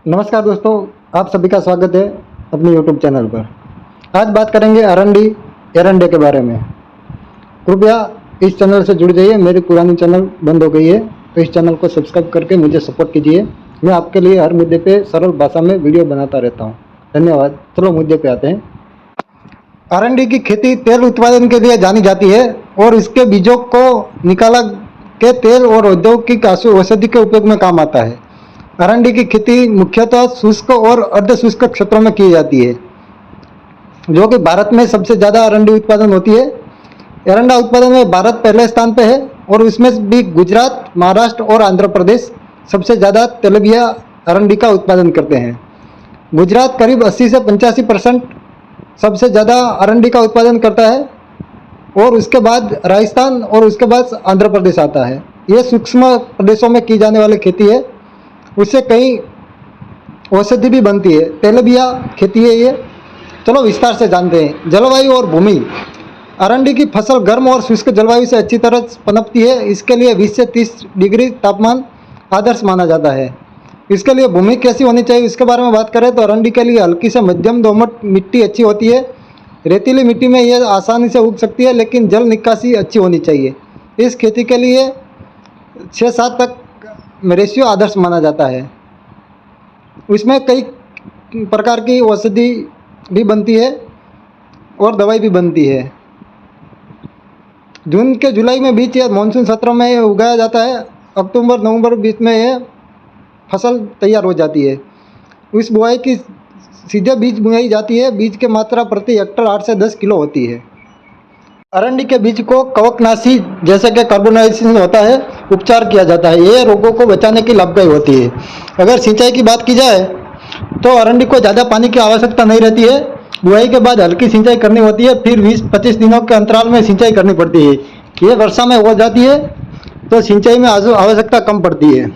नमस्कार दोस्तों, आप सभी का स्वागत है अपने YouTube चैनल पर। आज बात करेंगे अरंडी एरंडे के बारे में। कृपया इस चैनल से जुड़ जाइए। मेरी पुरानी चैनल बंद हो गई है, तो इस चैनल को सब्सक्राइब करके मुझे सपोर्ट कीजिए। मैं आपके लिए हर मुद्दे पे सरल भाषा में वीडियो बनाता रहता हूँ। धन्यवाद। चलो मुद्दे पे आते हैं। अरंडी की खेती तेल उत्पादन के लिए जानी जाती है और इसके बीजों को निकाला के तेल और औद्योगिक औषधि के उपयोग में काम आता है। अरंडी की खेती मुख्यतः शुष्क और अर्ध शुष्क क्षेत्रों में की जाती है, जो कि भारत में सबसे ज़्यादा अरंडी उत्पादन होती है। एरंडा उत्पादन में भारत पहले स्थान पर है और उसमें भी गुजरात, महाराष्ट्र और आंध्र प्रदेश सबसे ज़्यादा तेलबिया अरंडी का उत्पादन करते हैं। गुजरात करीब 80 से 85% सबसे ज़्यादा अरंडी का उत्पादन करता है और उसके बाद राजस्थान और उसके बाद आंध्र प्रदेश आता है। ये सूक्ष्म प्रदेशों में की जाने वाली खेती है। उससे कई औषधि भी बनती है। तेलबिया खेती है ये। चलो विस्तार से जानते हैं। जलवायु और भूमि। अरंडी की फसल गर्म और शुष्क जलवायु से अच्छी तरह पनपती है। इसके लिए 20 से 30 डिग्री तापमान आदर्श माना जाता है। इसके लिए भूमि कैसी होनी चाहिए, इसके बारे में बात करें तो अरंडी के लिए हल्की से मध्यम दोमट मिट्टी अच्छी होती है। रेतीली मिट्टी में यह आसानी से उग सकती है, लेकिन जल निकासी अच्छी होनी चाहिए। इस खेती के लिए 6-7 तक रेशियो आदर्श माना जाता है। इसमें कई प्रकार की औषधि भी बनती है और दवाई भी बनती है। जून के जुलाई में बीच या मानसून सत्र में उगाया जाता है। अक्टूबर नवंबर बीच में यह फसल तैयार हो जाती है। इस बुआई की सीधे बीज बुआई जाती है। बीज की मात्रा प्रति हेक्टर 8 से 10 किलो होती है। अरंडी के बीज को कवकनाशी जैसे कि कार्बोनाइजेशन होता है उपचार किया जाता है। ये रोगों को बचाने की लाभदायी होती है। अगर सिंचाई की बात की जाए तो अरंडी को ज़्यादा पानी की आवश्यकता नहीं रहती है। बुआई के बाद हल्की सिंचाई करनी होती है, फिर 20-25 दिनों के अंतराल में सिंचाई करनी पड़ती है। ये वर्षा में हो जाती है तो सिंचाई में आवश्यकता कम पड़ती है।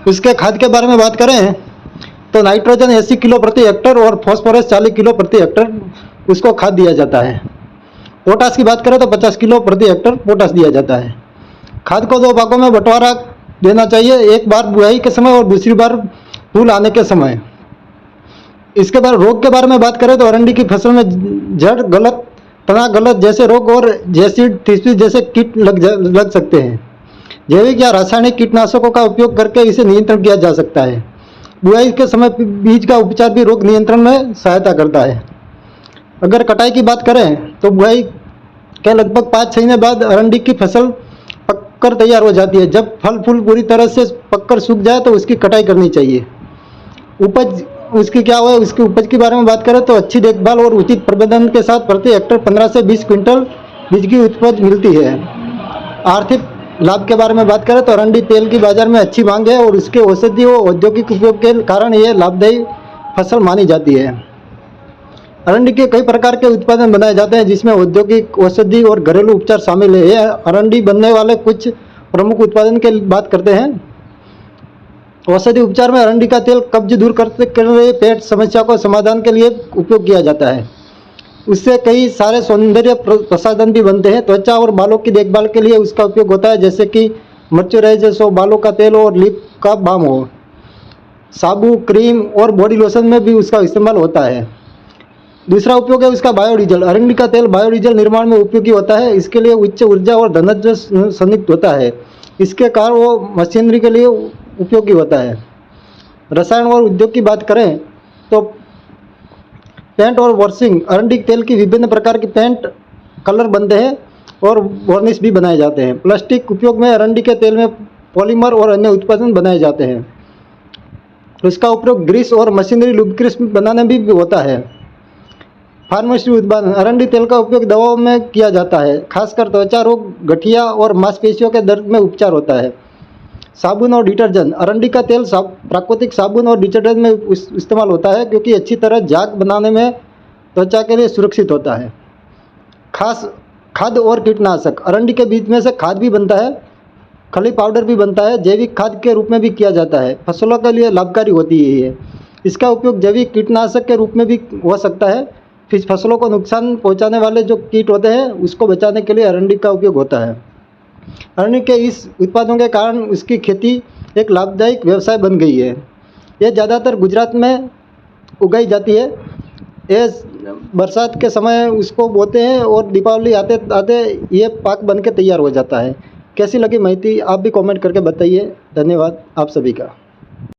इसके खाद के बारे में बात करें तो नाइट्रोजन 80 किलो प्रति हेक्टर और फॉस्फोरस 40 किलो प्रति हेक्टर उसको खाद दिया जाता है। पोटास की बात करें तो 50 किलो प्रति हेक्टर पोटास दिया जाता है। खाद को 2 भागों में बंटवारा देना चाहिए, एक बार बुआई के समय और दूसरी बार फूल आने के समय। इसके बाद रोग के बारे में बात करें तो अरंडी की फसल में जड़ गलत, तना गलत जैसे रोग और जैसिड, थिस्पी जैसे कीट लग सकते हैं। जैविक या रासायनिक कीटनाशकों का उपयोग करके इसे नियंत्रण किया जा सकता है। बुआई के समय बीज का उपचार भी रोग नियंत्रण में सहायता करता है। अगर कटाई की बात करें तो बुआई के लगभग 5-6 महीने बाद अरंडी की फसल पककर तैयार हो जाती है। जब फल फूल पूरी तरह से पककर सूख जाए तो उसकी कटाई करनी चाहिए। उपज उसकी क्या हुआ है, उसकी उपज के बारे में बात करें तो अच्छी देखभाल और उचित प्रबंधन के साथ प्रति हेक्टर 15 से 20 क्विंटल बीज की उपज मिलती है। आर्थिक लाभ के बारे में बात करें तो अरंडी तेल की बाजार में अच्छी मांग है और उसके औषधि व औद्योगिक उपयोग के कारण यह लाभदायी फसल मानी जाती है। अरंडी के कई प्रकार के उत्पादन बनाए जाते हैं, जिसमें औद्योगिक, औषधि और घरेलू उपचार शामिल है। यह अरंडी बनने वाले कुछ प्रमुख उत्पादन की बात करते हैं। औषधि उपचार में अरंडी का तेल कब्ज दूर करने लिए, पेट समस्या को समाधान के लिए उपयोग किया जाता है। उससे कई सारे सौंदर्य प्रसाधन भी बनते हैं। त्वचा और बालों की देखभाल के लिए उसका उपयोग होता है, जैसे कि मॉइस्चराइजर हो, बालों का तेल और लिप का बाम हो। साबु, क्रीम और बॉडी लोशन में भी उसका इस्तेमाल होता है। दूसरा उपयोग है उसका बायोडीजल। अरंडी का तेल बायोडीजल निर्माण में उपयोगी होता है। इसके लिए उच्च ऊर्जा और धनत्व संयुक्त होता है। इसके कारण वो मशीनरी के लिए उपयोगी होता है। रसायन और उद्योग की बात करें तो पेंट और वॉशिंग। अरंडी तेल की विभिन्न प्रकार की पेंट, कलर बनते हैं और वार्निश भी बनाए जाते हैं। प्लास्टिक उपयोग में अरंडी के तेल में पॉलीमर और अन्य उत्पादन बनाए जाते हैं। इसका उपयोग ग्रीस और मशीनरी लुब्रिकेशन बनाने में भी होता है। फार्मेसी उत्पादन। अरंडी तेल का उपयोग दवाओं में किया जाता है, खासकर त्वचा रोग, गठिया और मांसपेशियों के दर्द में उपचार होता है। साबुन और डिटर्जेंट। अरंडी का तेल प्राकृतिक साबुन और डिटर्जेंट में इस्तेमाल होता है, क्योंकि अच्छी तरह झाग बनाने में त्वचा के लिए सुरक्षित होता है। खास खाद और कीटनाशक। अरंडी के बीज में से खाद भी बनता है, खली पाउडर भी बनता है। जैविक खाद के रूप में भी किया जाता है। फसलों के लिए लाभकारी होती है ये। इसका उपयोग जैविक कीटनाशक के रूप में भी हो सकता है। फिर फसलों को नुकसान पहुंचाने वाले जो कीट होते हैं उसको बचाने के लिए अरंडी का उपयोग होता है। अरंडी के इस उत्पादों के कारण उसकी खेती एक लाभदायक व्यवसाय बन गई है। ये ज़्यादातर गुजरात में उगाई जाती है। ये बरसात के समय उसको बोते हैं और दीपावली आते आते ये पाक बन के तैयार हो जाता है। कैसी लगी माहिती आप भी कमेंट करके बताइए। धन्यवाद आप सभी का।